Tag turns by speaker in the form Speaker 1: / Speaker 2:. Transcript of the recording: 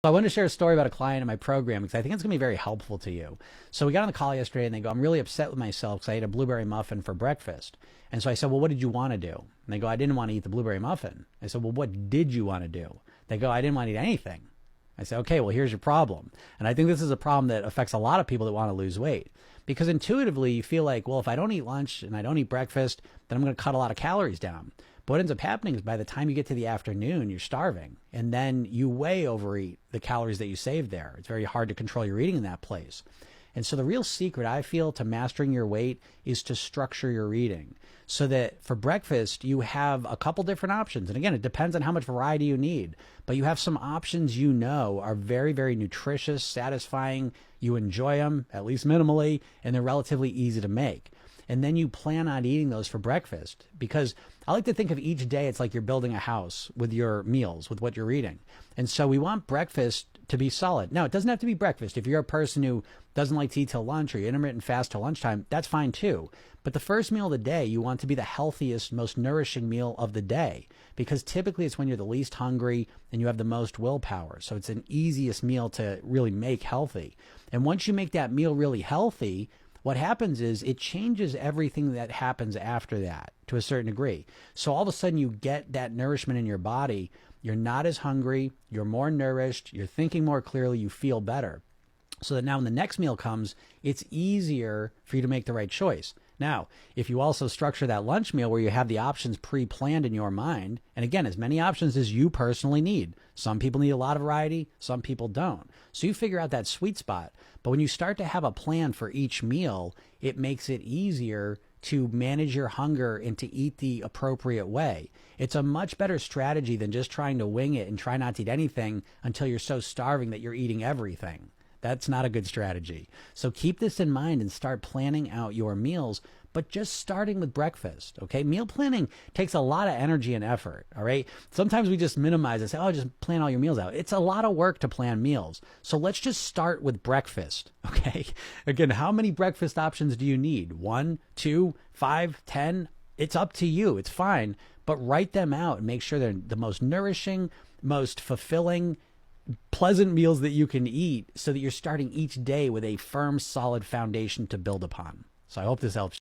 Speaker 1: I wanted to share a story about a client in my program because I think it's going to be very helpful to you. So we got on the call yesterday and they go, I'm really upset with myself because I ate a blueberry muffin for breakfast. And so I said, well, what did you want to do? And they go, I didn't want to eat the blueberry muffin. I said, well, what did you want to do? They go, I didn't want to eat anything. I said, okay, well, here's your problem. And I think this is a problem that affects a lot of people that want to lose weight because intuitively you feel like, well, if I don't eat lunch and I don't eat breakfast, then I'm going to cut a lot of calories down. But what ends up happening is by the time you get to the afternoon, you're starving. And then you way overeat the calories that you saved there. It's very hard to control your eating in that place. And so the real secret, I feel, to mastering your weight is to structure your eating so that for breakfast, you have a couple different options. And again, it depends on how much variety you need. But you have some options you know are very, very nutritious, satisfying. You enjoy them, at least minimally, and they're relatively easy to make. And then you plan on eating those for breakfast because I like to think of each day it's like you're building a house with your meals, with what you're eating. And so we want breakfast to be solid. Now, it doesn't have to be breakfast. If you're a person who doesn't like to eat till lunch or you intermittent fast till lunchtime, that's fine too. But the first meal of the day, you want to be the healthiest, most nourishing meal of the day because typically it's when you're the least hungry and you have the most willpower. So it's an easiest meal to really make healthy. And once you make that meal really healthy, what happens is it changes everything that happens after that to a certain degree. So all of a sudden you get that nourishment in your body. You're not as hungry. You're more nourished. You're thinking more clearly. You feel better. So that now when the next meal comes, it's easier for you to make the right choice. Now, if you also structure that lunch meal where you have the options pre-planned in your mind, and again, as many options as you personally need. Some people need a lot of variety, some people don't. So you figure out that sweet spot. But when you start to have a plan for each meal, it makes it easier to manage your hunger and to eat the appropriate way. It's a much better strategy than just trying to wing it and try not to eat anything until you're so starving that you're eating everything. That's not a good strategy. So keep this in mind and start planning out your meals, but just starting with breakfast, okay? Meal planning takes a lot of energy and effort, all right? Sometimes we just minimize and say, oh, just plan all your meals out. It's a lot of work to plan meals. So let's just start with breakfast, okay? Again, how many breakfast options do you need? 1, 2, 5, 10? It's up to you. It's fine. But write them out and make sure they're the most nourishing, most fulfilling, pleasant meals that you can eat so that you're starting each day with a firm, solid foundation to build upon. So I hope this helps.